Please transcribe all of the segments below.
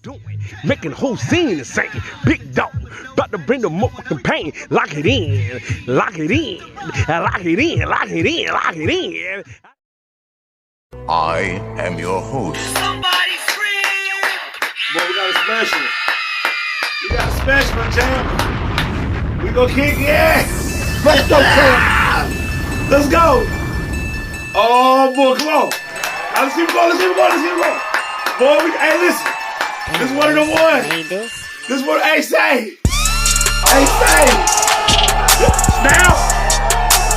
doing, making the whole scene insane. Big dog, about to bring the motherfucking pain. Lock it in, lock it in, lock it in, lock it in, lock it in. I am your host. Somebody scream! Boy, we got a special. We got a special, champ. We gonna kick your ass. Let's go, champ. Let's go. Oh, boy, come on. Now, let's keep going, let's keep going, let's keep going. Boy, hey, listen. This one of the ones. This one, hey, say. Hey, say. Now.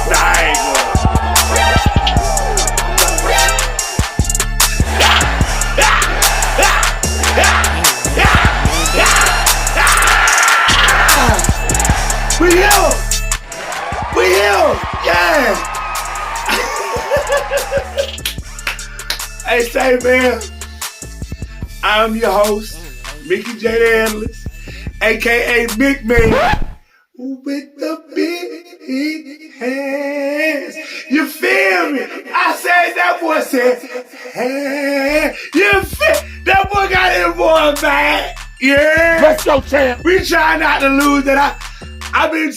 Nah, I ain't going. We here! We here! Yeah! Hey, say, man, I'm your host, Mickey J. the Analyst, a.k.a. Mick Man, with the big hands. You feel me? I said, that boy said, hey. You feel? That boy got it, boy, man. Yeah! Let's go, champ. We try not to lose that. I've been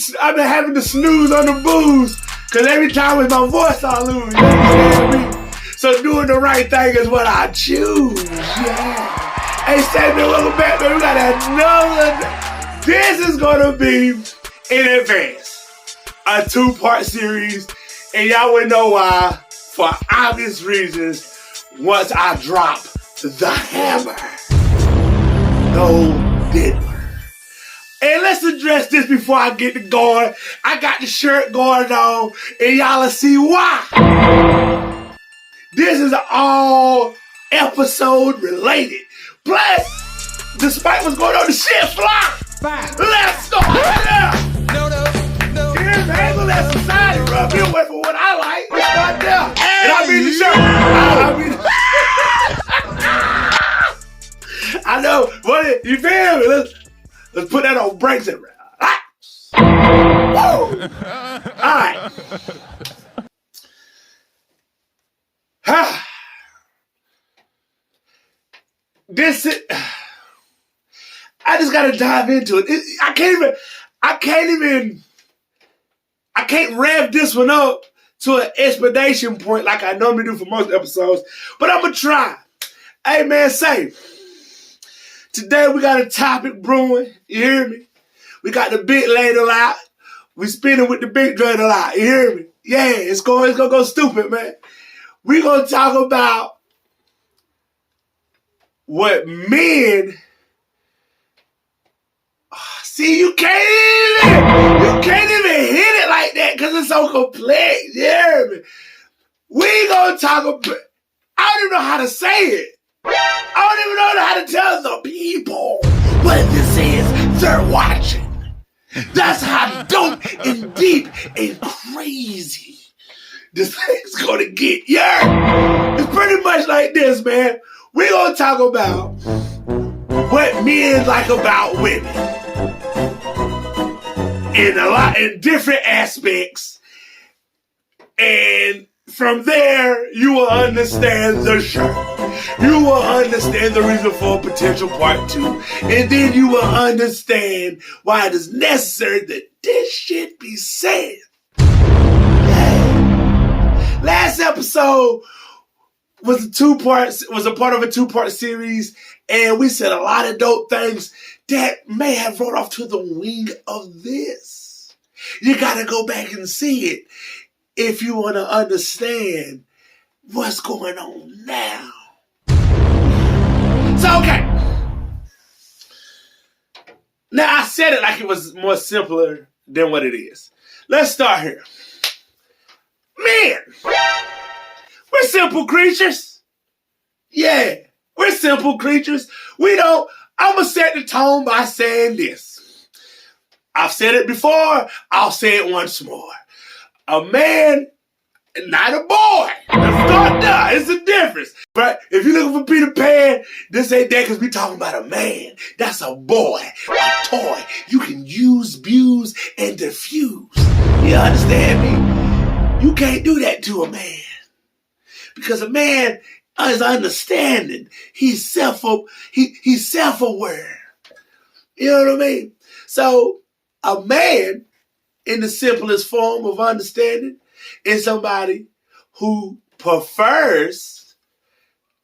having to snooze on the booze, cause every time with my voice I lose. You understand me? So doing the right thing is what I choose. Yeah. Hey, Sammy, welcome back, man. We got another. This is gonna be in advance a 2-part series, and y'all would know why for obvious reasons. Once I drop the hammer, no didn't. And let's address this before I get to going. I got the shirt going on, and y'all will see why. This is all episode related. Plus, despite what's going on, the shit fly. Let's go. Here's the angle that society rub me away from what I like. It's right there. And I mean the shirt. I know, but you feel me? Let's put that on breaks and woo! Alright. I just gotta dive into it. I can't rev this one up to an explanation point like I normally do for most episodes, but I'm gonna try. Hey man, say. Today we got a topic brewing, you hear me? We got the big ladle out. We spinning with the big dreidel out, you hear me? Yeah, it's gonna go stupid, man. We gonna talk about what men, see, you can't even hit it like that because it's so complex, you hear me? We gonna talk about, I don't even know how to say it. I don't even know how to tell the people what this is they're watching. That's how dope and deep and crazy this thing's gonna get. Yeah, it's pretty much like this, man. We're gonna talk about what men like about women in different aspects, and from there you will understand the show. You will understand the reason for a potential part 2. And then you will understand why it is necessary that this shit be said. Yeah. Last episode was a part of a 2-part series, and we said a lot of dope things that may have run off to the wing of this. You gotta go back and see it if you want to understand what's going on now. So, okay. Now, I said it like it was more simpler than what it is. Let's start here. Men, we're simple creatures. Yeah, we're simple creatures. I'm going to set the tone by saying this. I've said it before. I'll say it once more. A man, not a boy. Let's start there. It's a difference. But if you're looking for Peter Pan, this ain't that because we're talking about a man. That's a boy, a toy. You can use, abuse, and diffuse. You understand me? You can't do that to a man. Because a man his understanding. He's self-aware. You know what I mean? So a man, in the simplest form of understanding, is somebody who prefers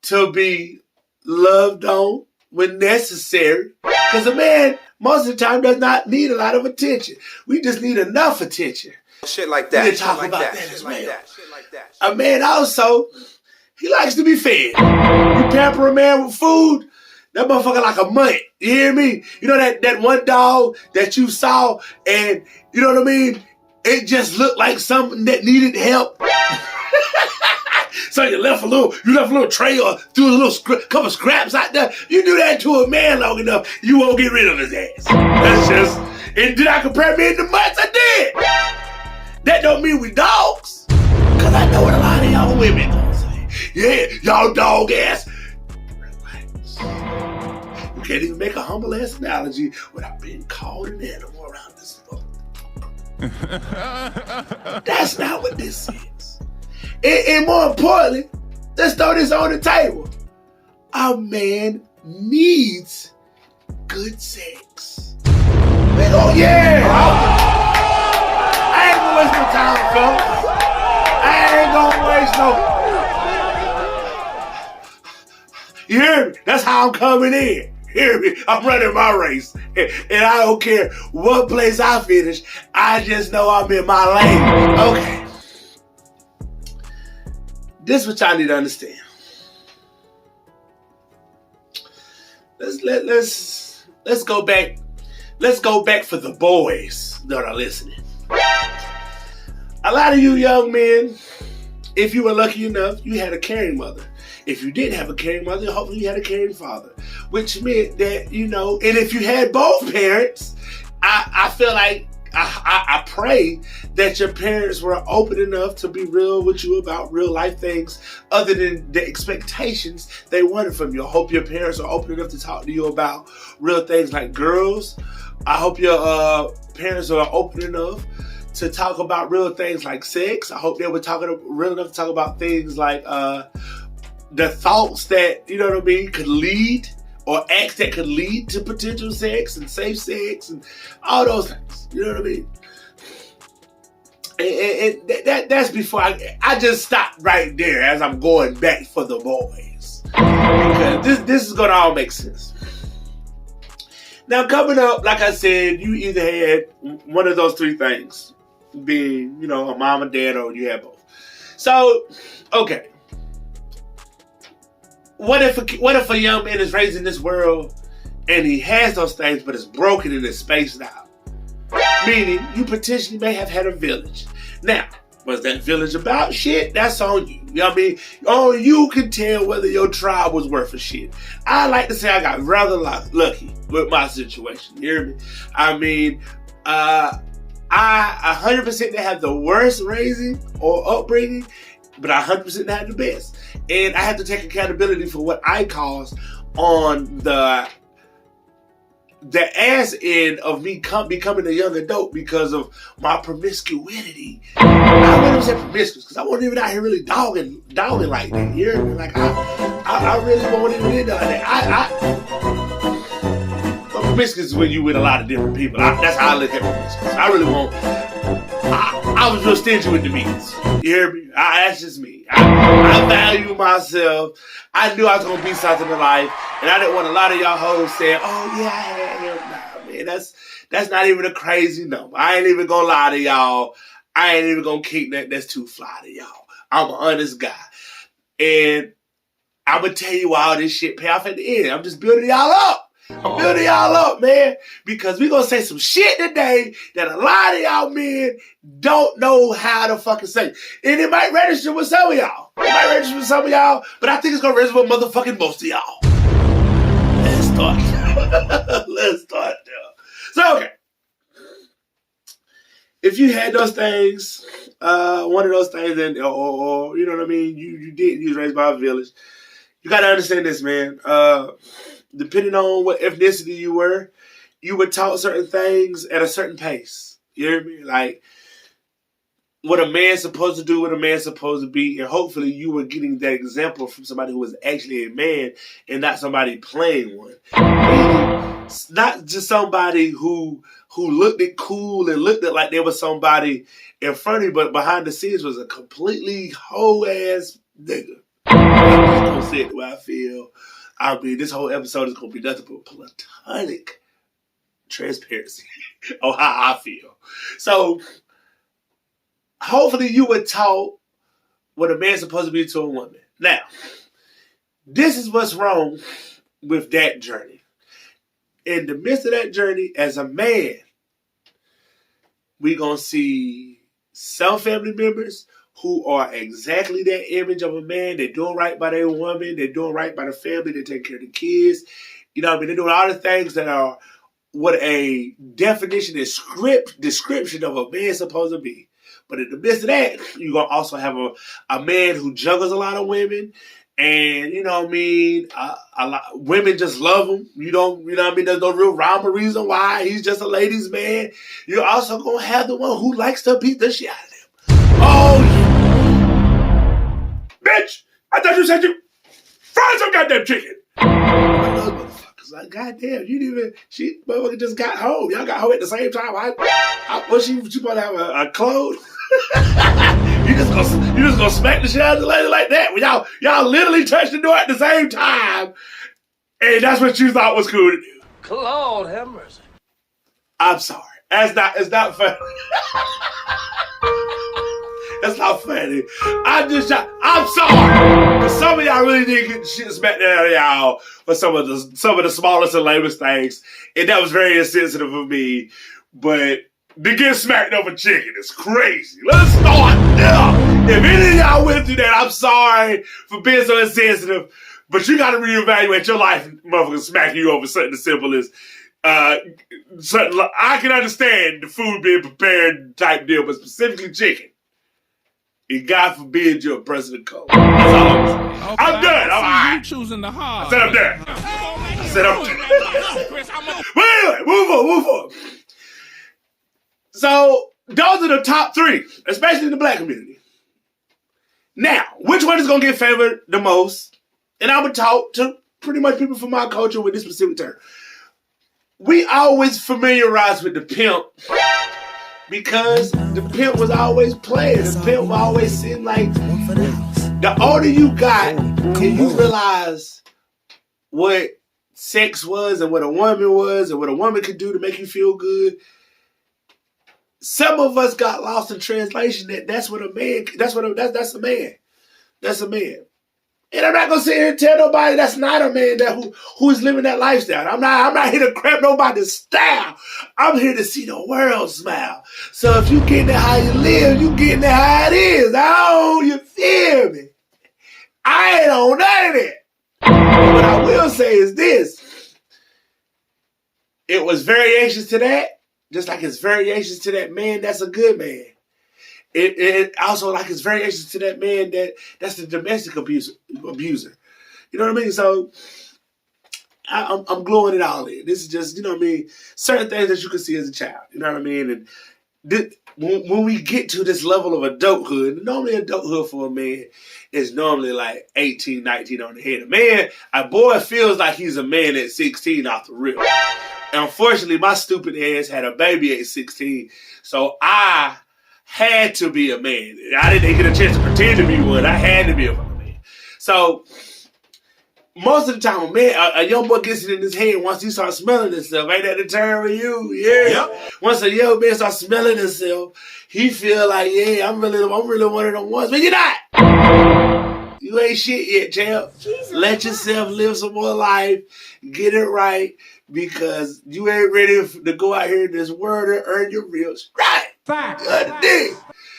to be loved on when necessary. Because a man, most of the time, does not need a lot of attention. We just need enough attention. Shit like that. We need to talk about that as well. A man also, he likes to be fed. You pamper a man with food, that motherfucker like a mutt. You hear me? You know that one dog that you saw and, you know what I mean? It just looked like something that needed help. So you left a little tray or threw a little couple scraps out there. You do that to a man long enough, you won't get rid of his ass. That's just, and did I compare men to mutts? I did. That don't mean we dogs. Cause I know what a lot of y'all women gonna say. Yeah, y'all dog ass. Relax. You can't even make a humble ass analogy without being called an animal around this book. That's not what this is. And more importantly, let's throw this on the table. A man needs good sex. Yeah. I ain't gonna waste no time, fellas. I ain't gonna waste no. You hear me? That's how I'm coming in. Hear me? I'm running my race. And I don't care what place I finish. I just know I'm in my lane. Okay. This is what y'all need to understand. Let's go back. Let's go back for the boys that are listening. A lot of you young men, if you were lucky enough, you had a caring mother. If you didn't have a caring mother, hopefully you had a caring father. Which meant that, you know, and if you had both parents, I feel like I pray that your parents were open enough to be real with you about real life things other than the expectations they wanted from you. I hope your parents are open enough to talk to you about real things like girls. I hope your parents are open enough to talk about real things like sex. I hope they were real enough to talk about things like the thoughts that, you know what I mean, could lead or acts that could lead to potential sex and safe sex and all those things. You know what I mean? And that's before I just stopped right there as I'm going back for the boys. Because this is going to all make sense. Now, coming up, like I said, you either had one of those three things, being, you know, a mom and dad, or you had both. So, okay. What if a young man is raised in this world and he has those things, but is broken and is spaced out? Meaning, you potentially may have had a village. Now, what's that village about? Shit, that's on you. You know what I mean? Only you can tell whether your tribe was worth a shit. I like to say I got rather lucky with my situation. You hear me? I mean, I 100% didn't have the worst raising or upbringing, but I 100% didn't have the best. And I have to take accountability for what I caused on the ass end of me becoming a young adult because of my promiscuity. I wouldn't even say promiscuous because I wasn't even out here really dogging like that. You hear me? Like I really wasn't even into that. Promiscuous is when you with a lot of different people. That's how I look at promiscuous. I really won't. I was real stingy with the meats. You hear me? That's just me. I value myself. I knew I was gonna be something in life, and I didn't want a lot of y'all hoes saying, "Oh yeah, I had him." Nah, man, that's not even a crazy number. I ain't even gonna lie to y'all. I ain't even gonna keep that. That's too fly to y'all. I'm an honest guy, and I'm gonna tell you why all this shit pay off at the end. I'm just building y'all up. I'm building y'all up, man, because we gonna say some shit today that a lot of y'all men don't know how to fucking say. And it might register with some of y'all. But I think it's gonna register with motherfucking most of y'all. Let's start. Let's start there. So, okay. If you had those things, one of those things, and or you know what I mean, you was raised by a village. You gotta understand this, man. Depending on what ethnicity you were taught certain things at a certain pace. You hear me? Like, what a man's supposed to do, what a man's supposed to be, and hopefully you were getting that example from somebody who was actually a man and not somebody playing one. Not just somebody who looked it cool and looked it like there was somebody in front of you, but behind the scenes was a completely whole ass nigga. I'm just gonna say it the way I feel. I mean, this whole episode is gonna be nothing but platonic transparency on how I feel. So hopefully you were taught what a man's supposed to be to a woman. Now, this is what's wrong with that journey. In the midst of that journey, as a man, we're going to see some family members who are exactly that image of a man. They're doing right by their woman. They're doing right by the family. They're taking care of the kids. You know what I mean? They're doing all the things that are what a definition and description of a man's supposed to be. But in the midst of that, you're going to also have a man who juggles a lot of women. And, you know what I mean, women just love him. You know what I mean? There's no real rhyme or reason why. He's just a ladies' man. You're also going to have the one who likes to beat the shit out of them. Oh, yeah. Bitch, I thought you said you fried some goddamn chicken. Those motherfuckers, like, goddamn, she motherfucker just got home. Y'all got home at the same time. Was she supposed to have a clothes? You just gonna smack the shit out of the lady like that when y'all literally touched the door at the same time, and that's what you thought was cool to do. Lord have mercy. I'm sorry. It's not funny. It's not funny. I'm sorry. Cause some of y'all really did get shit smacked out of y'all for some of the smallest and lamest things, and that was very insensitive of me. But to get smacked over chicken is crazy. Let's start there. If any of y'all went through that, I'm sorry for being so insensitive, but you got to reevaluate your life, motherfucker, smacking you over something as simple as something. I can understand the food being prepared type deal, but specifically chicken. And God forbid you're a person of color. That's all I'm saying. Okay, I'm done. I'm all right. You choosing the hard. I said I'm done. I said I'm done. Wait, move on. So, those are the top three, especially in the black community. Now, which one is going to get favored the most? And I'm going to talk to pretty much people from my culture with this specific term. We always familiarize with the pimp because the pimp was always playing. The pimp will always seem like the older you got and you realize what sex was and what a woman was and what a woman could do to make you feel good. Some of us got lost in translation that's a man. That's a man. That's a man. And I'm not gonna sit here and tell nobody that's not a man who is living that lifestyle. I'm not here to crap nobody's style. I'm here to see the world smile. So if you getting it how you live, you getting it how it is. Oh, you feel me? I ain't on none of that. But what I will say is this. It was variations to that. Just like it's variations to that man, that's a good man. It also like it's variations to that man that's the domestic abuser. You know what I mean? So I'm gluing it all in. This is just, you know what I mean? Certain things that you can see as a child. You know what I mean? And when we get to this level of adulthood, normally adulthood for a man is normally like 18, 19 on the head. A boy feels like he's a man at 16 off the rip. And unfortunately, my stupid ass had a baby at 16, so I had to be a man. I didn't get a chance to pretend to be one. I had to be a fucking man. So most of the time, a young boy gets it in his head once he starts smelling himself. Ain't that the term for you? Yeah. Yep. Once a young man starts smelling himself, he feel like, yeah, I'm really one of them ones. But you're not. You ain't shit yet, champ. Jesus. Let yourself live some more life. Get it right. Because you ain't ready to go out here in this world and earn your real stripes. Fact.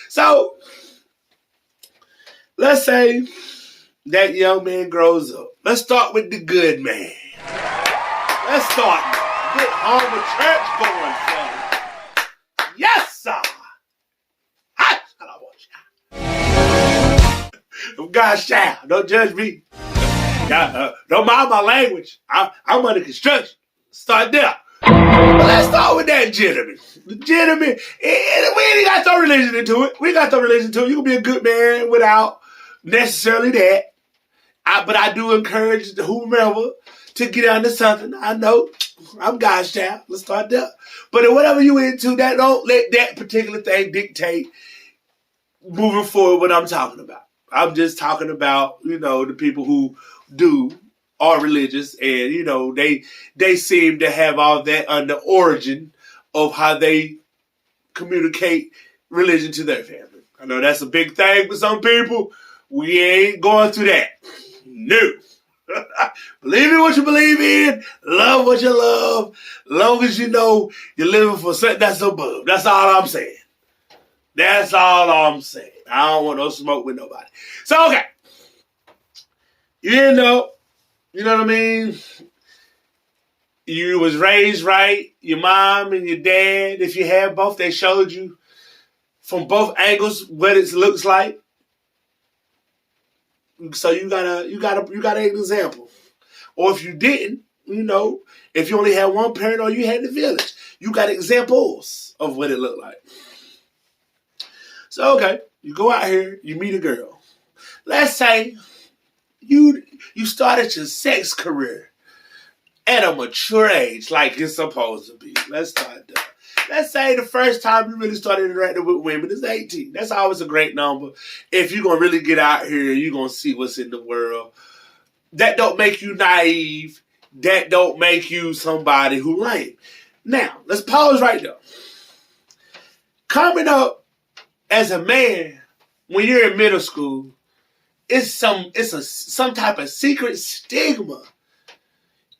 So, let's say that young man grows up. Let's start with the good man. Let's start now. Get home with church going, son. Yes, sir. God shall. Don't judge me. Don't mind my language. I'm under construction. Start there. But let's start with that gentleman. The gentleman, and we ain't got to throw religion into it. We ain't got to throw religion into it. You can be a good man without necessarily that. But I do encourage whomever to get under something. I know I'm God's child. Let's start there. But whatever you into, that don't let that particular thing dictate moving forward what I'm talking about. I'm just talking about, the people who are religious, and, they seem to have all that under origin of how they communicate religion to their family. I know that's a big thing for some people. We ain't going through that. No. Believe in what you believe in. Love what you love. Long as you know you're living for something that's above. That's all I'm saying. That's all I'm saying. I don't want no smoke with nobody. So, okay. You know what I mean? You was raised right. Your mom and your dad, if you have both, they showed you from both angles what it looks like. So you got an example. Or if you didn't, if you only had one parent or you had the village, you got examples of what it looked like. So, okay, you go out here, you meet a girl. Let's say you started your sex career at a mature age, like it's supposed to be. Let's start there. Let's say the first time you really started interacting with women is 18. That's always a great number. If you're going to really get out here, you're going to see what's in the world. That don't make you naive. That don't make you somebody who lame. Now, let's pause right there. Coming up as a man, when you're in middle school, it's some type of secret stigma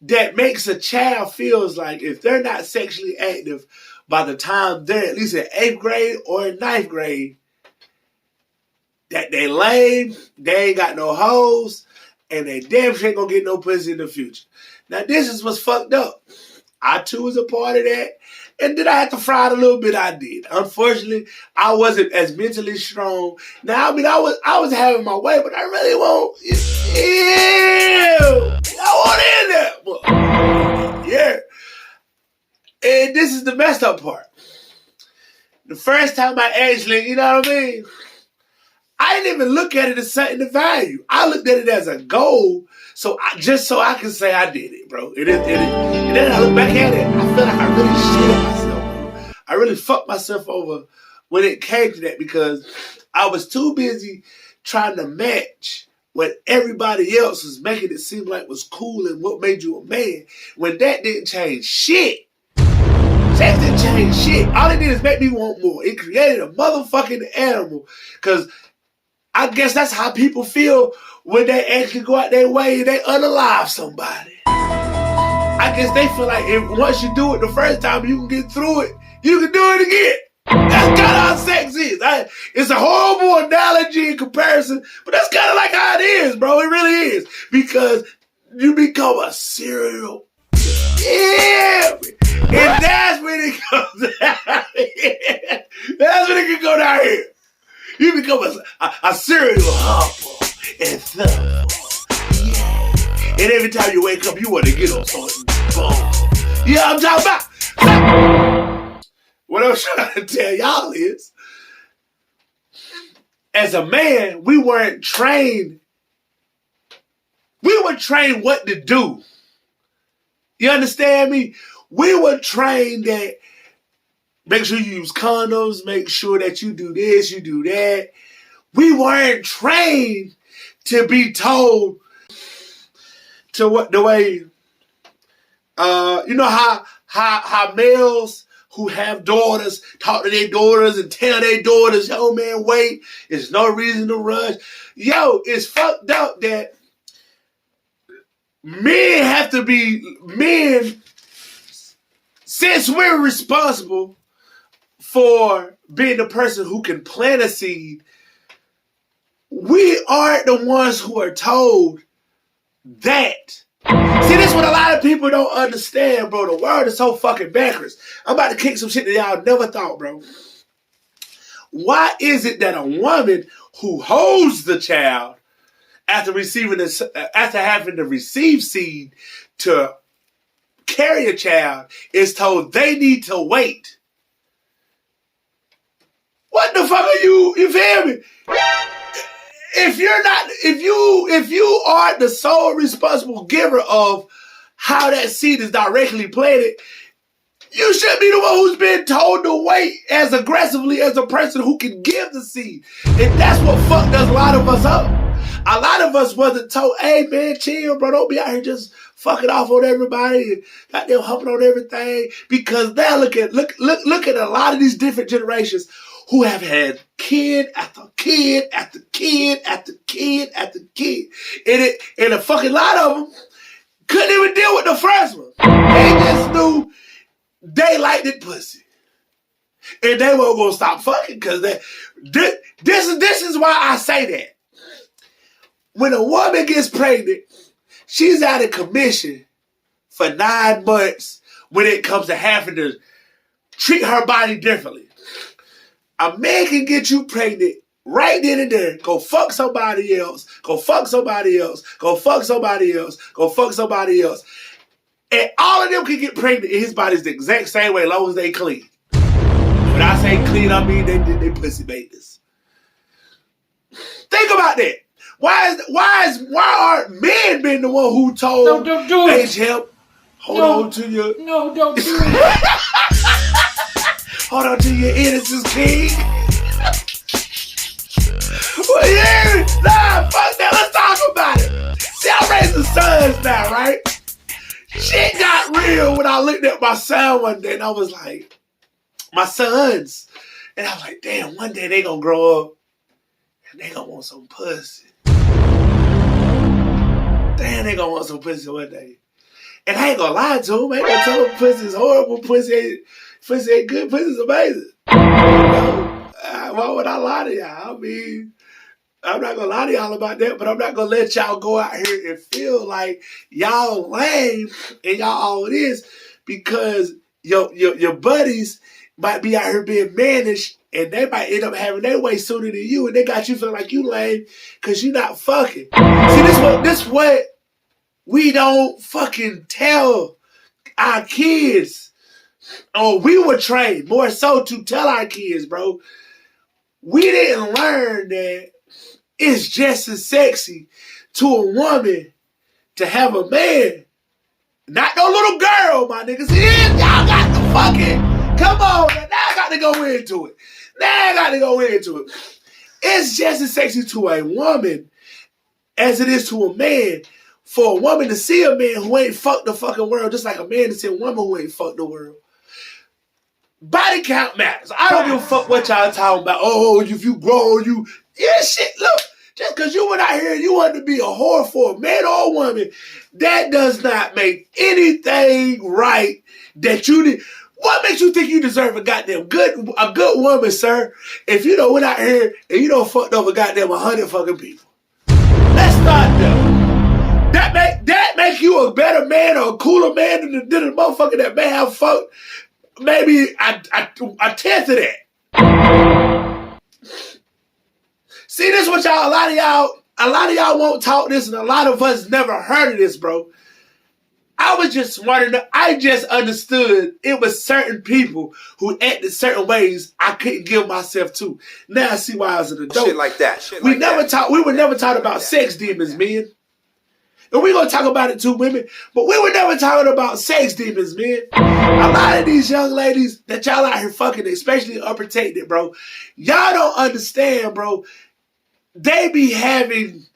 that makes a child feels like if they're not sexually active by the time they're at least in 8th grade or in 9th grade, that they lame, they ain't got no hoes, and they damn sure ain't gonna get no pussy in the future. Now this is what's fucked up. I too was a part of that. And did I have to fry it a little bit? I did. Unfortunately, I wasn't as mentally strong. Now, I mean, I was having my way, but I really won't. Ew! I want in there. Yeah. And this is the messed up part. The first time I actually, you know what I mean? I didn't even look at it as something to value. I looked at it as a goal, so I can say I did it, bro. And then I look back at it, I feel like I really shit myself, bro. I really fucked myself over when it came to that because I was too busy trying to match what everybody else was making it seem like was cool and what made you a man, when that didn't change shit. Sex didn't change shit. All it did is make me want more. It created a motherfucking animal because I guess that's how people feel when they actually go out their way and they unalive somebody. I guess they feel like if once you do it the first time, you can get through it, you can do it again. That's kind of how sex is. It's a horrible analogy in comparison, but that's kind of like how it is, bro. It really is. Because you become a serial. Yeah. And that's when it comes down here. That's when it can go down here. You become a serial hopper and thumper. Yeah. And every time you wake up, you want to get on something. You know what I'm talking about? What I'm trying to tell y'all is, as a man, we weren't trained. We were trained what to do. You understand me? We were trained that make sure you use condoms, make sure that you do this, you do that. We weren't trained to be told to what the way, you know how males who have daughters talk to their daughters and tell their daughters, yo man, wait, there's no reason to rush. Yo, it's fucked up that men have to be men since we're responsible for being the person who can plant a seed. We aren't the ones who are told that. See, this is what a lot of people don't understand, bro. The world is so fucking backwards. I'm about to kick some shit that y'all never thought, bro. Why is it that a woman who holds the child after having to receive seed to carry a child is told they need to wait. What the fuck are you feel me? If you are the sole responsible giver of how that seed is directly planted, you should be the one who's been told to wait as aggressively as a person who can give the seed. And that's what fucked us a lot of us up. A lot of us wasn't told, hey man, chill, bro, don't be out here just fucking off on everybody and goddamn humping on everything. Because now look at a lot of these different generations who have had kid after kid after kid after kid after kid. And a fucking lot of them couldn't even deal with the first one. They just knew they liked it pussy. And they weren't gonna stop fucking because this is why I say that. When a woman gets pregnant, she's out of commission for 9 months when it comes to having to treat her body differently. A man can get you pregnant right then and there. Go fuck somebody else. Go fuck somebody else. Go fuck somebody else. Go fuck somebody else. And all of them can get pregnant in his body's the exact same way as long as they clean. When I say clean, I mean they pussy babies. Think about that. Why aren't men been the one who told No, don't do it. HM, hold on to your No, don't do it. hold on to your innocence, king. Well, yeah, nah, fuck that. Let's talk about it. See, I'm raising sons now, right? Shit got real when I looked at my son one day and I was like, my sons. And I was like, damn, one day they gonna grow up and they gonna want some pussy. Damn, they gonna want some pussy one day. And I ain't gonna lie to them. I ain't gonna tell them pussy's horrible, pussy ain't good, pussy's amazing. You know, why would I lie to y'all? I mean, I'm not gonna lie to y'all about that, but I'm not gonna let y'all go out here and feel like y'all lame and y'all all it is because your buddies might be out here being mannish and they might end up having their way sooner than you and they got you feeling like you lame because you not fucking. See, this what we don't fucking tell our kids. Oh, we were trained more so to tell our kids, bro. We didn't learn that it's just as sexy to a woman to have a man. Not no little girl, my niggas. Yeah, y'all got to fucking. Come on, now I got to go into it. It's just as sexy to a woman as it is to a man. For a woman to see a man who ain't fucked the fucking world, just like a man to see a woman who ain't fucked the world. Body count matters. I don't give a fuck what y'all talking about. Oh, if you grow, you... Yeah, shit, look. Just because you went out here and you wanted to be a whore for a man or a woman, that does not make anything right that you did. What makes you think you deserve a goddamn good woman, sir, if you don't went out here and you don't fucked over goddamn 100 fucking people? Let's start there. That make you a better man or a cooler man than a motherfucker that may have fucked maybe a tenth of that. See, this what y'all, a lot of y'all won't talk this, and a lot of us never heard of this, bro. I was just smart enough. I just understood it was certain people who acted certain ways I couldn't give myself to. Now I see why I was an adult. Shit like that. We were never taught about sex demons, men. And we're going to talk about it too, women. But we were never talking about sex demons, man. A lot of these young ladies that y'all out here fucking, especially unprotected, bro, y'all don't understand, bro. They be having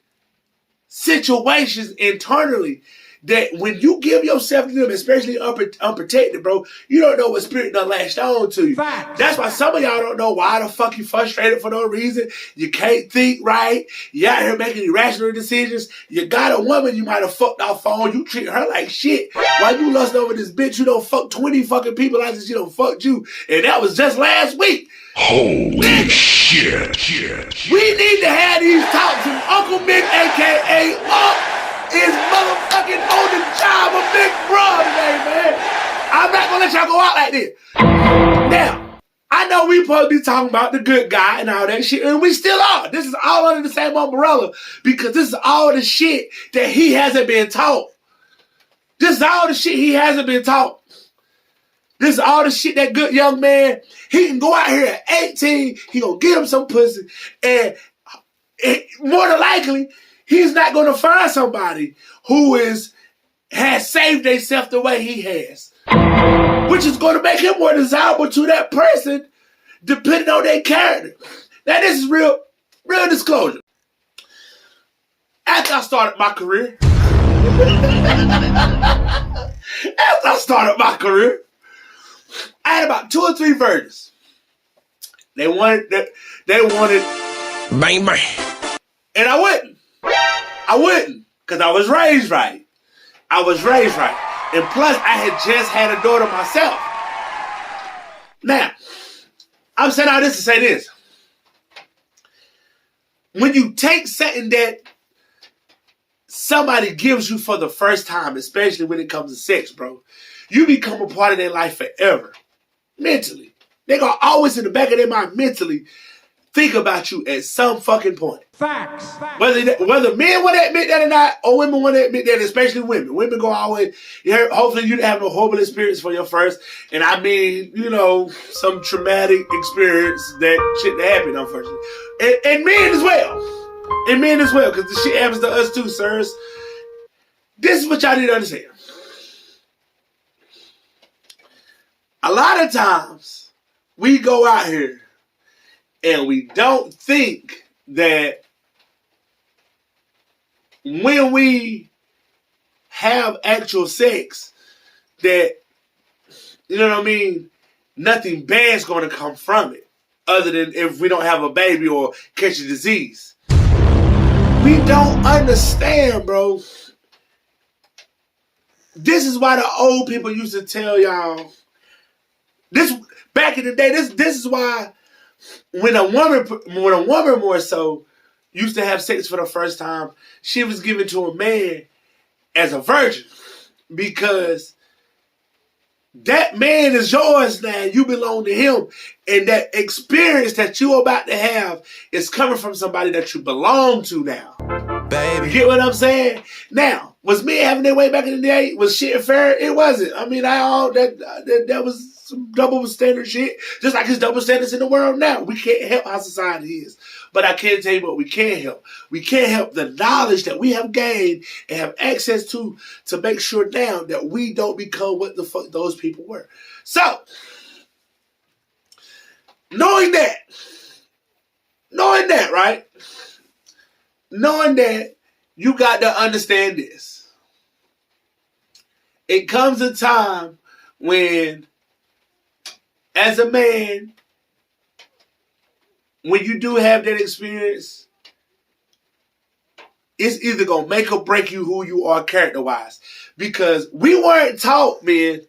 situations internally that when you give yourself to them, especially unprotected, bro, you don't know what spirit done latched on to you. Fact. That's why some of y'all don't know why the fuck you frustrated for no reason. You can't think right. You out here making irrational decisions. You got a woman you might have fucked off phone. You treat her like shit. While you lust over this bitch, you don't fuck 20 fucking people after she don't fucked you. And that was just last week. Holy shit. We need to have these talks and Uncle Mick, a.k.a. is motherfucking on the job of Big Bro today, man. I'm not gonna let y'all go out like this. Now, I know we supposed to be talking about the good guy and all that shit, and we still are. This is all under the same umbrella because this is all the shit that he hasn't been taught. This is all the shit he hasn't been taught. This is all the shit that good young man, he can go out here at 18, he gonna get him some pussy, and more than likely, he's not gonna find somebody who has saved themselves the way he has. Which is gonna make him more desirable to that person, depending on their character. Now this is real disclosure. After I started my career, I had about 2 or 3 virgins. They wanted, Bang, bang. and I wouldn't, because I was raised right. And plus, I had just had a daughter myself. Now, I'm saying all this to say this. When you take something that somebody gives you for the first time, especially when it comes to sex, bro, you become a part of their life forever. Mentally. They're going to always in the back of their mind mentally think about you at some fucking point. Facts. Whether men want to admit that or not, or women want to admit that, especially women. Women go always, hopefully you have no horrible experience for your first, and I mean, some traumatic experience that shit that happened, unfortunately. And men as well. Because the shit happens to us too, sirs. This is what y'all need to understand. A lot of times, we go out here and we don't think that when we have actual sex, that, nothing bad's going to come from it, other than if we don't have a baby or catch a disease. We don't understand, bro. This is why the old people used to tell y'all, this back in the day, this is why when a woman more so used to have sex for the first time, she was given to a man as a virgin, because that man is yours now. You belong to him, and that experience that you're about to have is coming from somebody that you belong to now. Baby, you get what I'm saying? Now, was men having their way back in the day? Was shit fair? It wasn't. I mean, that was some double standard shit, just like it's double standards in the world now. We can't help how society is. But I can tell you what we can help. We can't help the knowledge that we have gained and have access to make sure now that we don't become what the fuck those people were. So, knowing that, right? Knowing that, you got to understand this. It comes a time when, as a man, when you do have that experience, it's either going to make or break you who you are character-wise. Because we weren't taught, man,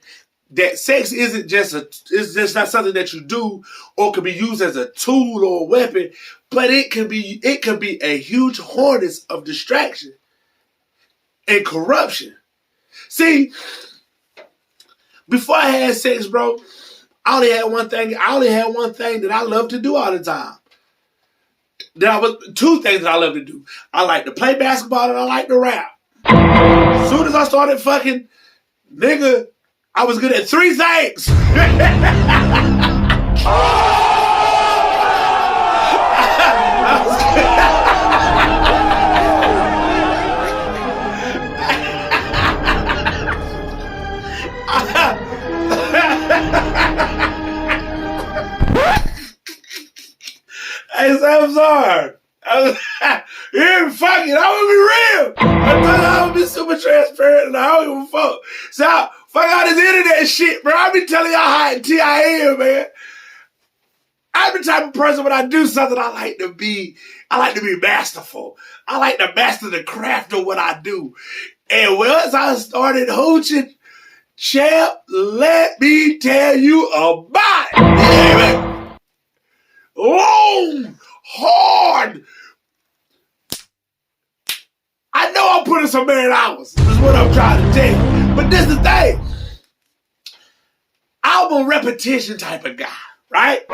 that sex it's just not something that you do or can be used as a tool or a weapon, but it can be a huge harness of distraction and corruption. See, before I had sex, bro, I only had one thing that I love to do all the time. Two things that I love to do. I like to play basketball and I like to rap. As soon as I started fucking, nigga, I was good at 3 things. I'm sorry. Fuck it. I'm gonna be real. I'm gonna be super transparent and I don't give a fuck. So, fuck all this internet shit, bro. I be telling y'all how T I am, man. I'm the type of person when I do something, I like to be masterful. I like to master the craft of what I do. And once I started hooching, champ, let me tell you about it. Damn it. Long, hard. I know I'm putting some man hours. This is what I'm trying to tell you. But this is the thing. I'm a repetition type of guy, right?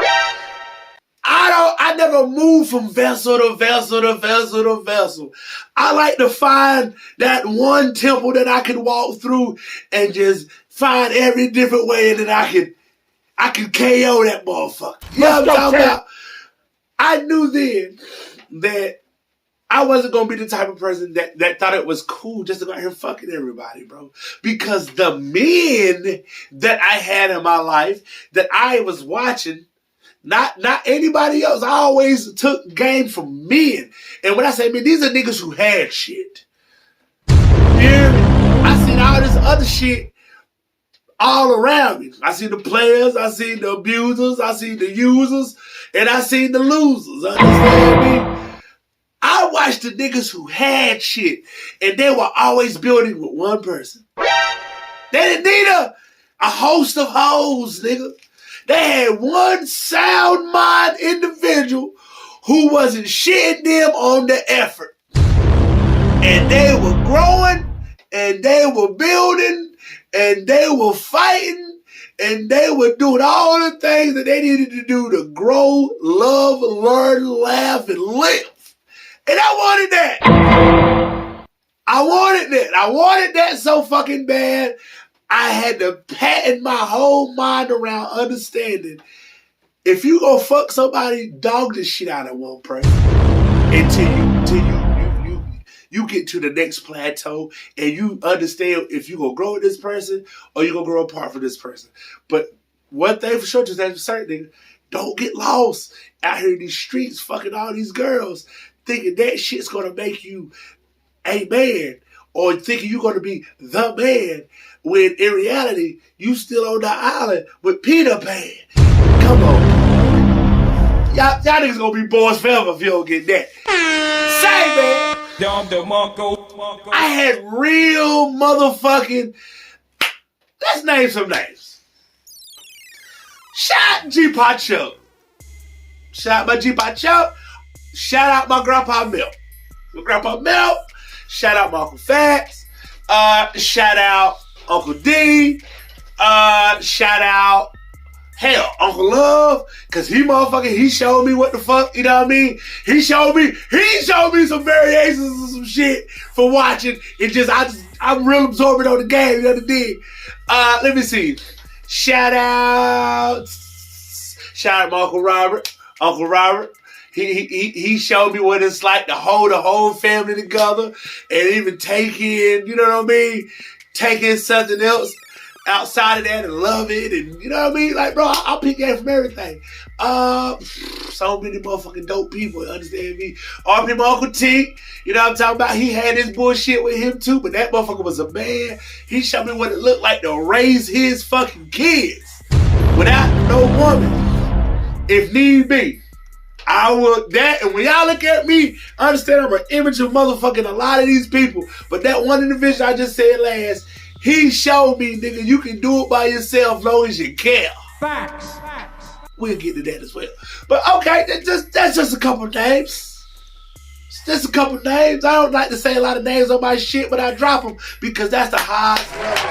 I never move from vessel to vessel to vessel to vessel. I like to find that one temple that I can walk through and just find every different way that I can KO that motherfucker. You know what I'm talking about? I knew then that I wasn't going to be the type of person that thought it was cool just to go out here fucking everybody, bro. Because the men that I had in my life that I was watching, not anybody else, I always took game from men. And when I say men, these are niggas who had shit. Yeah, I seen all this other shit all around me. I see the players, I see the abusers, I see the users, and I see the losers. Understand me? I watched the niggas who had shit, and they were always building with one person. They didn't need a host of hoes, nigga. They had one sound mind individual who wasn't shitting them on the effort. And they were growing, and they were building, and they were fighting, and they were doing all the things that they needed to do to grow, love, learn, laugh, and live. And I wanted that. I wanted that so fucking bad. I had to patent my whole mind around understanding if you gonna fuck somebody, dog the shit out of one person until you get to the next plateau and you understand if you gonna grow with this person or you gonna grow apart from this person. But one thing for sure, just as a certain nigga, don't get lost out here in these streets fucking all these girls, thinking that shit's gonna make you a man or thinking you're gonna be the man when in reality you still on the island with Peter Pan. Come on. Y'all niggas gonna be boys forever if you don't get that. Say, man. I had real motherfucking, let's name some names. Shout G-Pot Chuck. Shout my G-Pot Chuck. Shout out my Grandpa Milk. Shout out my Uncle Fats. Shout out Uncle D. Shout out, hell, Uncle Love. Cause he showed me what the fuck, you know what I mean? He showed me some variations of some shit for watching. I'm real absorbent on the game, you know what I mean? Let me see. Shout out my Uncle Robert. Uncle Robert. He showed me what it's like to hold a whole family together and even taking, you know what I mean? Taking something else outside of that and love it, and you know what I mean? Like, bro, I'll pick that from everything. So many motherfucking dope people, understand me? R.P. my Uncle T, you know what I'm talking about? He had his bullshit with him too, but that motherfucker was a man. He showed me what it looked like to raise his fucking kids without no woman, if need be. I will that, and when y'all look at me, understand I'm an image of motherfucking a lot of these people. But that one individual I just said last, he showed me, nigga, you can do it by yourself as long as you care. Facts. We'll get to that as well. But okay, that's just a couple names. Just a couple names. I don't like to say a lot of names on my shit, but I drop them because that's the highest level.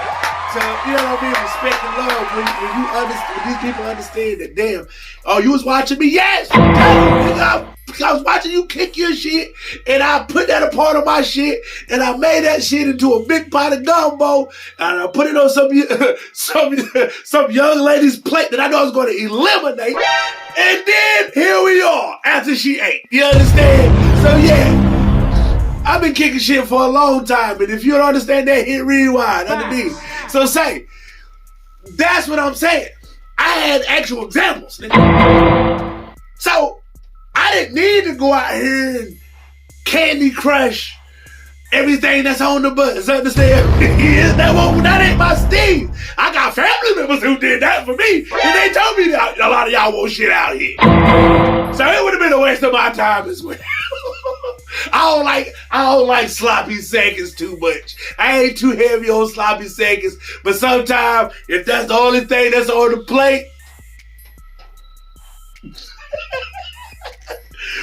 So, you know what I mean? Respect and love when you understand, when these people understand that, damn, oh, you was watching me? Yes! I was watching you kick your shit, and I put that a part of my shit, and I made that shit into a big pot of gumbo, and I put it on some young lady's plate that I know I was going to eliminate, and then here we are after she ate. You understand? So yeah, I've been kicking shit for a long time, and if you don't understand that, hit rewind underneath. So say, that's what I'm saying. I had actual examples, nigga. So I didn't need to go out here and Candy Crush everything that's on the bus. Understand? That ain't my steam. I got family members who did that for me, and they told me that a lot of y'all want shit out here. So it would have been a waste of my time as well. I don't like sloppy seconds too much. I ain't too heavy on sloppy seconds, but sometimes if that's the only thing that's on the plate,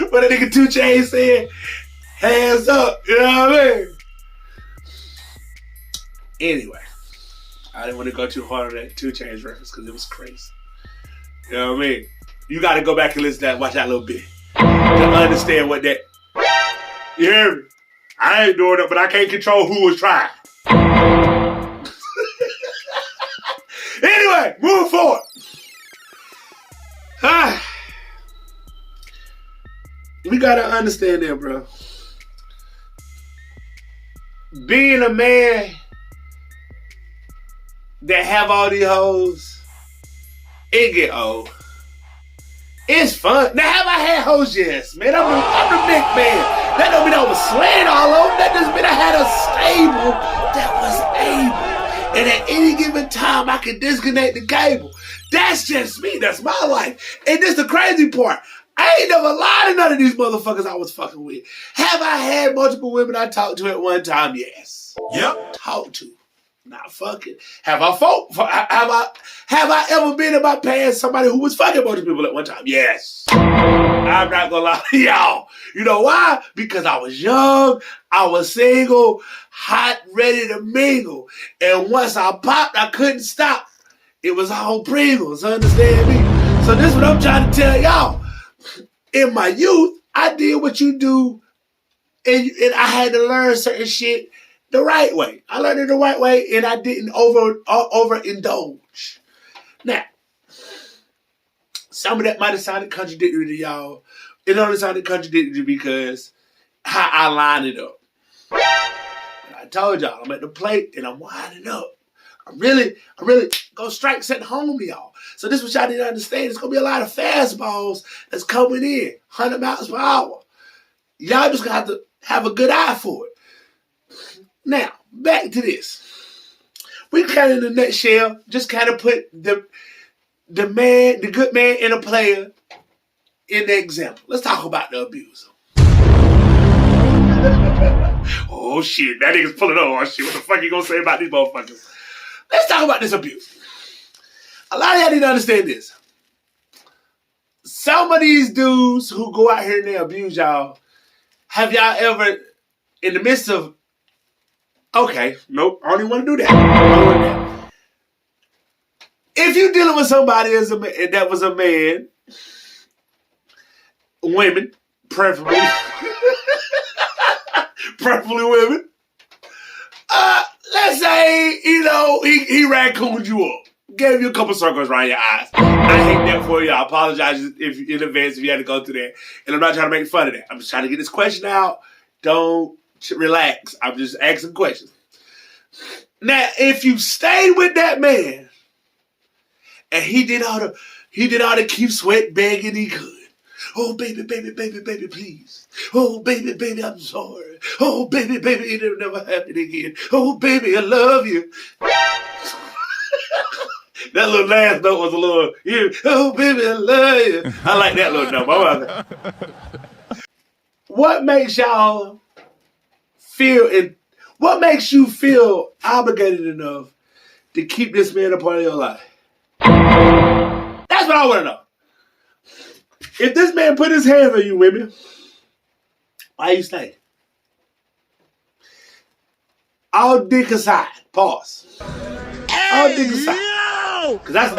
what a nigga 2 Chainz said, hands up, you know what I mean? Anyway, I didn't want to go too hard on that 2 Chainz reference because it was crazy. You know what I mean? You got to go back and listen to that, watch that little bit to understand what that. You hear me? I ain't doing it, but I can't control who was trying. Anyway, move forward. We gotta understand that, bro. Being a man that have all these hoes, it get old. It's fun. Now, have I had hoes? Yes, man. I'm the big man. That don't mean I was slaying all over. That just mean I had a stable that was able. And at any given time, I could disconnect the cable. That's just me. That's my life. And this the crazy part. I ain't never lied to none of these motherfuckers I was fucking with. Have I had multiple women I talked to at one time? Yes. Yep. Talked to. Not fucking. Have I ever been in my past somebody who was fucking a bunch of people at one time? Yes. I'm not gonna lie to y'all. You know why? Because I was young, I was single, hot, ready to mingle. And once I popped, I couldn't stop. It was all Pringles, understand me? So this is what I'm trying to tell y'all. In my youth, I did what you do, and I had to learn certain shit the right way. I learned it the right way, and I didn't overindulge. Now, some of that might have sounded contradictory to y'all. It only sounded contradictory because how I line it up. And I told y'all, I'm at the plate and I'm winding up. I'm really gonna strike set home to y'all. So this is what y'all need to understand. It's gonna be a lot of fastballs that's coming in, 100 miles per hour. Y'all just gonna have to have a good eye for it. Now, back to this. We kind of in a nutshell, just kind of put the good man and a player in the example. Let's talk about the abuser. Oh shit, that nigga's pulling on. Oh shit, what the fuck you gonna say about these motherfuckers? Let's talk about this abuse. A lot of y'all need to understand this. Some of these dudes who go out here and they abuse y'all, have y'all ever, in the midst of, okay, nope, I don't even want to do that. If you're dealing with somebody that was a man, women, preferably women, let's say, he raccooned you up. Gave you a couple circles around your eyes. I hate that for you. I apologize if in advance if you had to go through that. And I'm not trying to make fun of that. I'm just trying to get this question out. Don't relax. I'm just asking questions. Now, if you stayed with that man and he did all the keep sweat begging he could. Oh, baby, please. Oh, baby, I'm sorry. Oh, baby, it'll never happen again. Oh, baby, I love you. That little last note was a little, oh, baby, I love you. I like that little note. What makes y'all what makes you feel obligated enough to keep this man a part of your life? That's what I want to know. If this man put his hands on you, women, why you stay? All dick aside. Pause. All dick aside. Because that's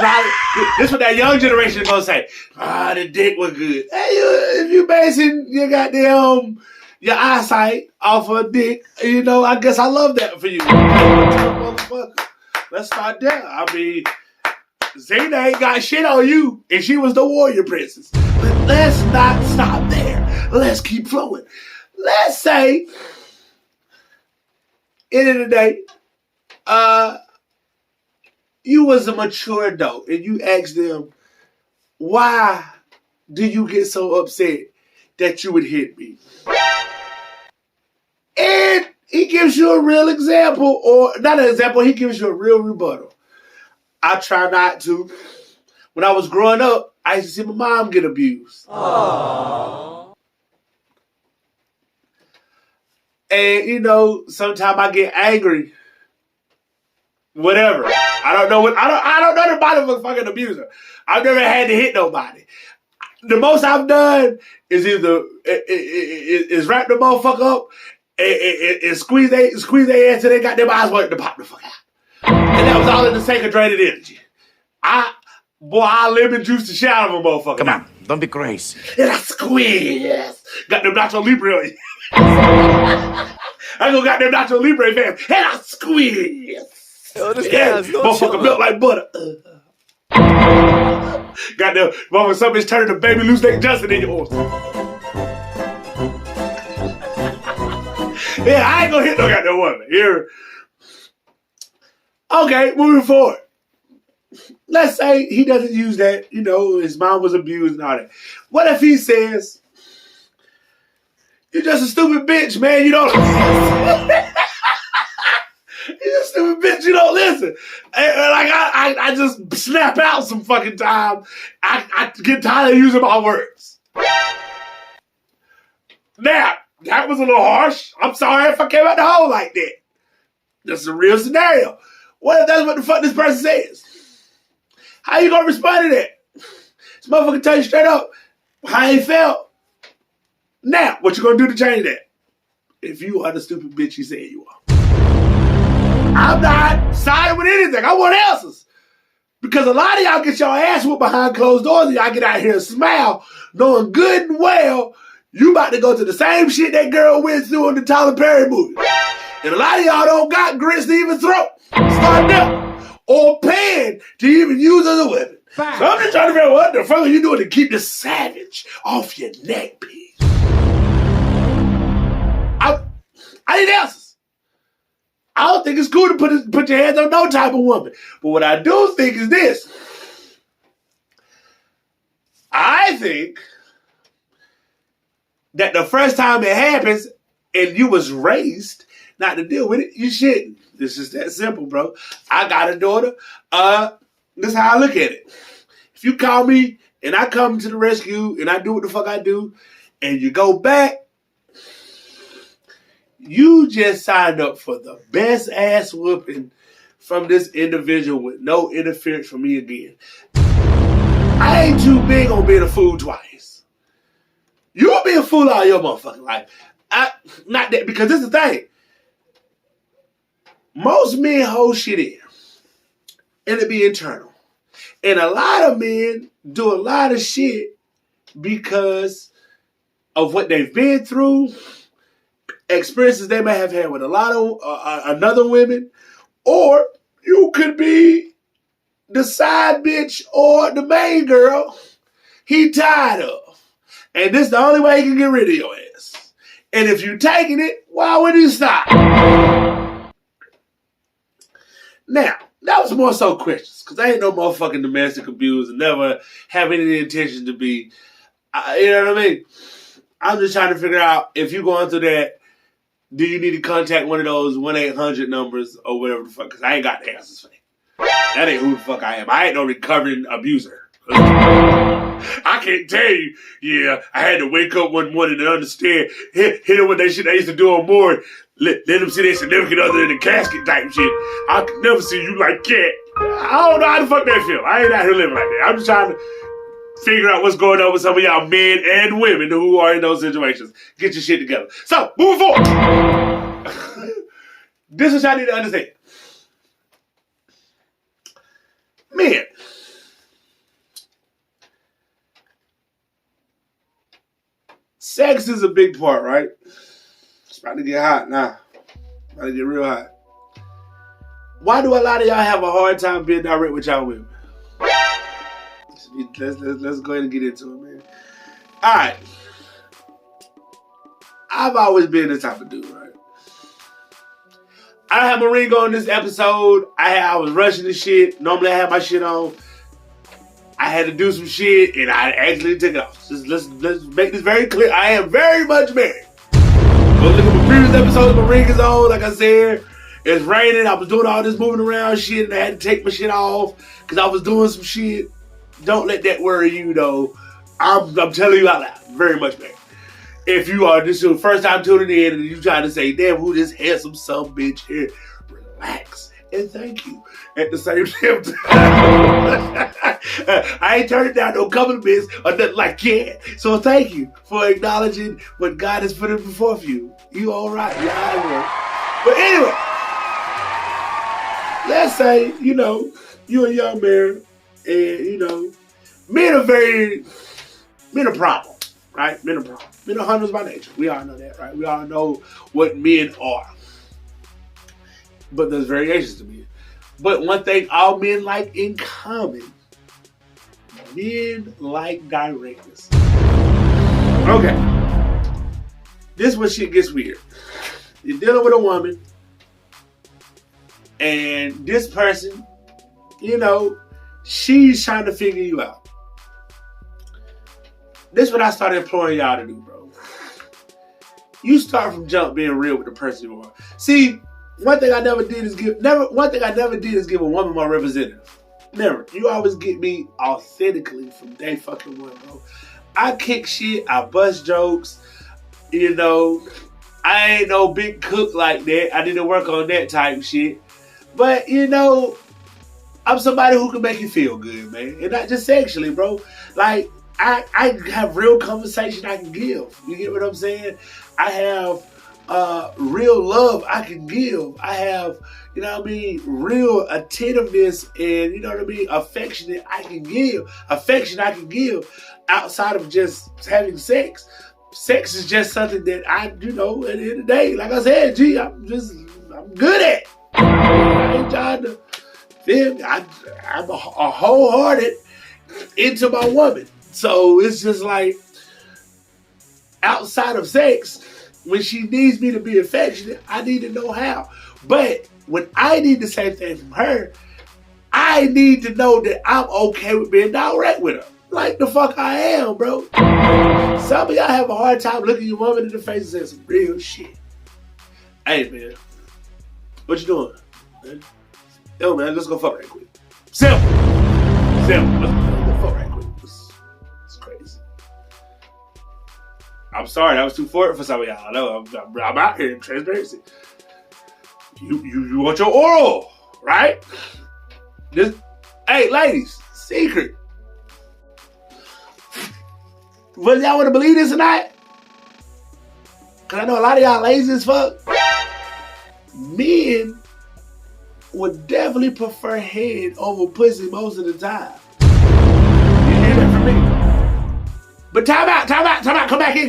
what that young generation is going to say. The dick was good. Hey, if you basing your goddamn your eyesight off of dick, I guess I love that for you. Motherfucker. Let's start there. I mean, Zayna ain't got shit on you, and she was the warrior princess. But let's not stop there. Let's keep flowing. Let's say, end of the day, you was a mature adult, and you asked them, why do you get so upset that you would hit me? And he gives you a real example, or not an example, he gives you a real rebuttal. I try not to. When I was growing up, I used to see my mom get abused. Aww. And, sometimes I get angry. Whatever. I don't know nobody was fucking abuser. I've never had to hit nobody. The most I've done is either is wrap the motherfucker up and squeeze their ass till they got their eyes working to pop the fuck out. And that was all in the sake of draining energy. boy, I lemon juice the shit out of a motherfucker. Come on, don't be crazy. And I squeeze. Got them Nacho Libre on you. I go got them Nacho Libre fam. And I squeeze. Yo, this Yeah, guy's no motherfucker chill. melt like butter. Got them motherfucker, some bitch turning the baby loose neck Justin in your horse. Yeah, I ain't gonna hit no goddamn woman. Here. Okay, moving forward. Let's say he doesn't use that, you know, his mom was abused and all that. What if he says, you're just a stupid bitch, man, you don't you're a stupid bitch, you don't listen. And like I just snap out some fucking time. I get tired of using my words. Now, that was a little harsh. I'm sorry if I came out the hole like that. That's a real scenario. What if that's what the fuck this person says? How you gonna respond to that? This motherfucker tell you straight up how he felt. Now, what you gonna do to change that? If you are the stupid bitch you say you are. I'm not siding with anything. I want answers. Because a lot of y'all get your ass whooped behind closed doors and y'all get out here and smile knowing good and well you about to go to the same shit that girl went through in the Tyler Perry movie. And a lot of y'all don't got grits to even throw. Start there. Or pen to even use as a weapon. So I'm just trying to figure out what the fuck are you doing to keep the savage off your neck, please. I need answers. I don't think it's cool to put your hands on no type of woman. But what I do think is this. I think that the first time it happens and you was raised not to deal with it, you shouldn't. It's just that simple, bro. I got a daughter. This is how I look at it. If you call me and I come to the rescue and I do what the fuck I do and you go back, you just signed up for the best ass whooping from this individual with no interference from me again. I ain't too big on being a fool twice. You'll be a fool all your motherfucking life. Not that, because this is the thing. Most men hold shit in. And it be internal. And a lot of men do a lot of shit because of what they've been through, experiences they may have had with a lot of another women, or you could be the side bitch or the main girl he tired of. And this is the only way he can get rid of your ass. And if you taking it, why would he stop? Now, that was more so questions, because I ain't no motherfucking domestic abuse and never have any intention to be. You know what I mean? I'm just trying to figure out if you're going through that, do you need to contact one of those 1-800 numbers or whatever the fuck? Because I ain't got the answers for that. That ain't who the fuck I am. I ain't no recovering abuser. I can't tell you, yeah, I had to wake up one morning and understand, hit them with that shit I used to do on board, let them see their significant other in the casket type shit. I could never see you like that. I don't know how the fuck that feel. I ain't out here living like that. I'm just trying to figure out what's going on with some of y'all men and women who are in those situations. Get your shit together. So, moving forward. This is what I need to understand. Men. Sex is a big part, right? It's about to get hot now. About to get real hot. Why do a lot of y'all have a hard time being direct with y'all women? Let's go ahead and get into it, man. All right. I've always been this type of dude, right? I don't have my ring on this episode. I was rushing the shit. Normally I have my shit on. I had to do some shit and I actually took it off. Just let's make this very clear. I am very much married. Go look at my previous episodes. My ring is on. Like I said, it's raining. I was doing all this moving around shit and I had to take my shit off because I was doing some shit. Don't let that worry you though. I'm telling you out loud. Very much married. If you are this your first time tuning in and you trying to say, damn, who this handsome son bitch here? Relax and thank you. At the same time, I ain't turning down no compliments or nothing like that. So thank you for acknowledging what God has put in before you. You all right? You're all right. But anyway, let's say, you know, you and your married And men are problem, right? Men are problem. Men are hunters by nature. We all know that, right? We all know what men are. But there's variations to men. But one thing all men like in common, men like directness. Okay. This is when shit gets weird. You're dealing with a woman, and this person, she's trying to figure you out. This is what I started imploring y'all to do, bro. You start from jump being real with the person you are. See, one thing I never did is give a woman my representative. Never. You always get me authentically from day fucking one, bro. I kick shit, I bust jokes, I ain't no big cook like that. I need to work on that type of shit. But, I'm somebody who can make you feel good, man. And not just sexually, bro. Like, I have real conversation I can give. You get what I'm saying? I have real love I can give. I have, real attentiveness and, affection I can give outside of just having sex. Sex is just something that I, at the end of the day, like I said, I'm good at. I ain't trying to feel me. I'm a wholehearted into my woman. So it's just like, outside of sex, when she needs me to be affectionate, I need to know how. But when I need the same thing from her, I need to know that I'm okay with being direct with her. Like the fuck I am, bro. Some of y'all have a hard time looking your woman in the face and saying some real shit. Hey, man. What you doing? Man? Yo, man, let's go fuck right quick. Simple. Let's go fuck right quick. It's crazy. I'm sorry, that was too forward for some of y'all. I know I'm out here in transparency. You want your oral, right? Hey, ladies, secret. Whether y'all want to believe this or not, because I know a lot of y'all lazy as fuck, men would definitely prefer head over pussy most of the time. You hear that from me? But time out. Come back in,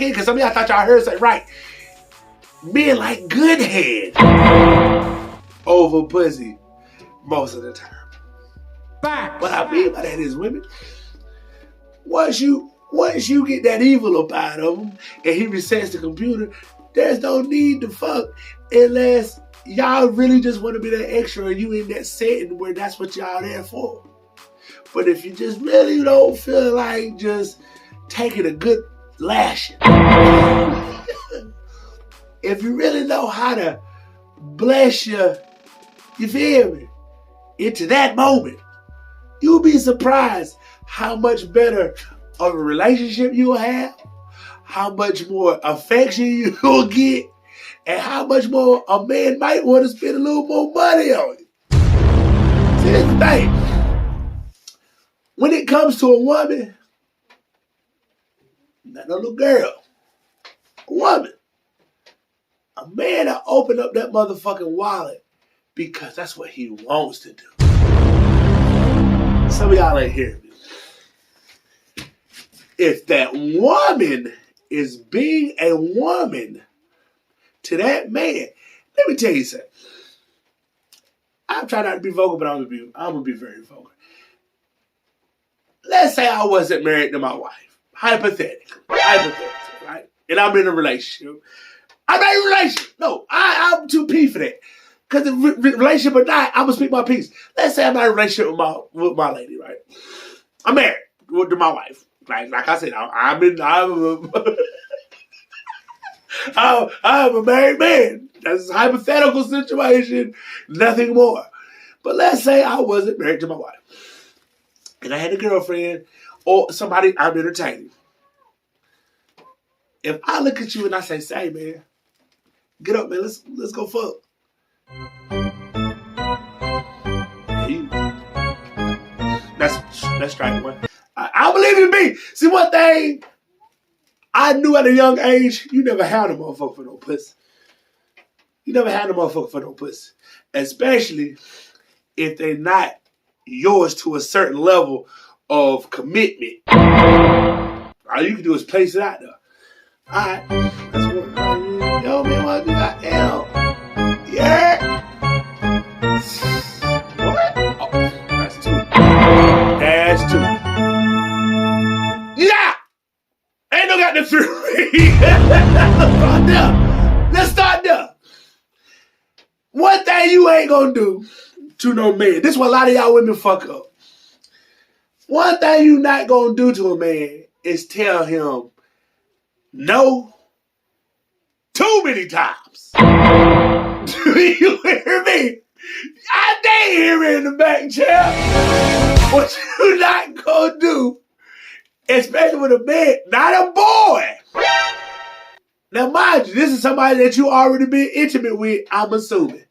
because some of y'all thought y'all heard something right. Men like good head over pussy most of the time. What I mean by that is, women, once you get that evil up out of him and he resets the computer, there's no need to fuck unless y'all really just want to be that extra and you in that setting where that's what y'all there for. But if you just really don't feel like just taking a good lashing, if you really know how to bless you feel me, into that moment, you'll be surprised how much better of a relationship you'll have, how much more affection you'll get, and how much more a man might want to spend a little more money on you. See, that's the thing. When it comes to a woman, not no little girl, a woman, a man will open up that motherfucking wallet because that's what he wants to do. Some of y'all ain't hearing me. If that woman is being a woman to that man, let me tell you something. I'm trying not to be vocal, but I'm gonna be very vocal. Let's say I wasn't married to my wife. Hypothetically, right? And I'm in a relationship. I'm not in a relationship. No, I'm too P for that. Because the relationship or not, I'm gonna speak my piece. Let's say I'm not in a relationship with my lady, right? I'm married to my wife. Like I said, I'm a married man. That's a hypothetical situation, nothing more. But let's say I wasn't married to my wife, and I had a girlfriend or somebody I'm entertaining. If I look at you and I say, man, get up, man, let's go fuck. That's strike one. I believe in me. See, one thing I knew at a young age, you never had a motherfucker for no pussy. You never had a motherfucker for no pussy. Especially if they not yours to a certain level of commitment. All you can do is place it out there. Alright. That's what yo man wanna do that. Yeah. What? Oh, that's two. That's two. Yeah! Ain't no got the three. Let's start there. One thing you ain't gonna do to no man. This is what a lot of y'all women fuck up. One thing you not gonna do to a man is tell him no too many times. Do you hear me? I dare hear me in the back chair. What you not gonna do, especially with a man, not a boy. Now, mind you, this is somebody that you already been intimate with, I'm assuming.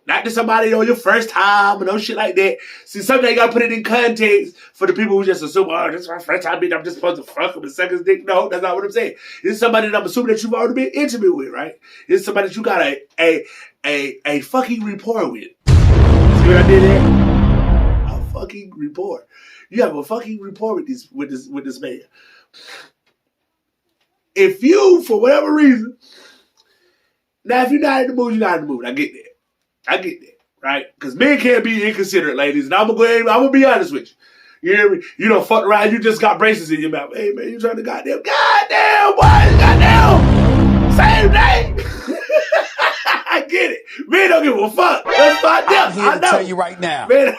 Not to somebody on your first time or no shit like that. See, sometimes you gotta put it in context for the people who just assume, oh, this is my first time, I'm just supposed to fuck him and suck his dick. No, that's not what I'm saying. This is somebody that I'm assuming that you've already been intimate with, right? This is somebody that you got a fucking rapport with. See what I did there? A fucking rapport. You have a fucking rapport with this man. If you, for whatever reason, now if you're not in the mood, you're not in the mood. I get that. Right? Because men can't be inconsiderate, ladies. And I'm gonna be honest with you. You hear me? You don't fuck around, you just got braces in your mouth. Hey man, you trying to goddamn boy, goddamn, same day. I get it. Men don't give a fuck. Let's start there. I'm here to tell you right now. Man,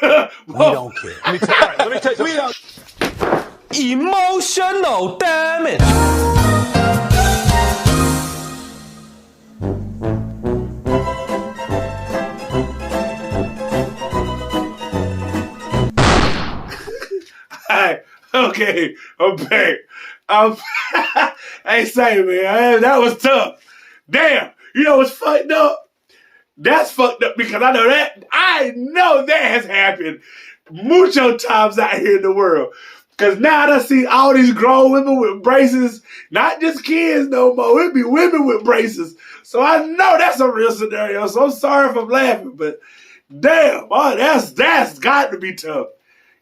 We don't care. Let me tell you. We don't. Emotional damage. Okay, I'm back. Hey, say, man, that was tough. Damn, you know what's fucked up? That's fucked up because I know that has happened mucho times out here in the world. Because now I see all these grown women with braces, not just kids no more. It be women with braces. So I know that's a real scenario. So I'm sorry if I'm laughing, but damn, oh, that's got to be tough.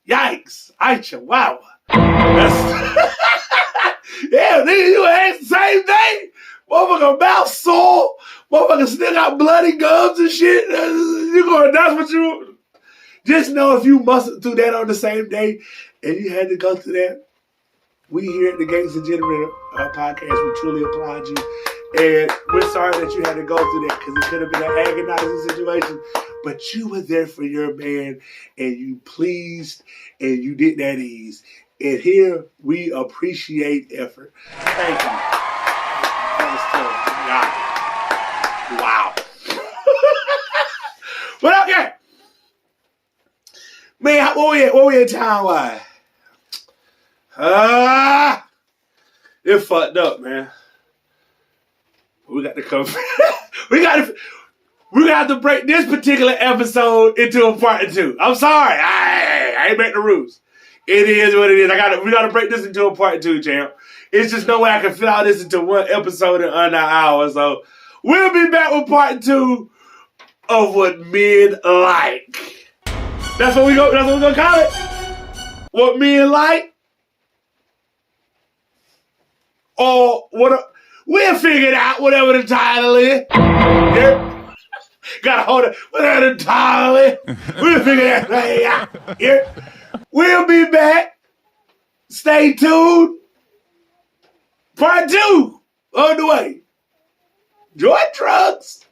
Yikes. Ay, chihuahua. That's yeah, nigga, you ask the same thing. Motherfucker mouth sore. Motherfucker still got bloody gums and shit. That's what you... Just know if you muscled through that on the same day and you had to go through that, we here at the Gangsta and Gentleman podcast, we truly applaud you. And we're sorry that you had to go through that because it could have been an agonizing situation. But you were there for your man and you pleased and you did that ease. And here we appreciate effort. Thank you. That was tough. Wow. But okay. Man, where we at time-wise? It fucked up, man. We got to come. we got to break this particular episode into a part 2. I'm sorry. I ain't make the rules. It is what it is. We gotta break this into a part 2, champ. It's just no way I can fit all this into one episode in under an hour. So we'll be back with part 2 of what men like. That's what we're gonna call it. What men like. Or what we'll figure it out, whatever the title is. Yeah. Gotta hold it. Whatever the title is. We'll figure that thing out. Yeah. We'll be back. Stay tuned. Part 2 on the way. Join drugs.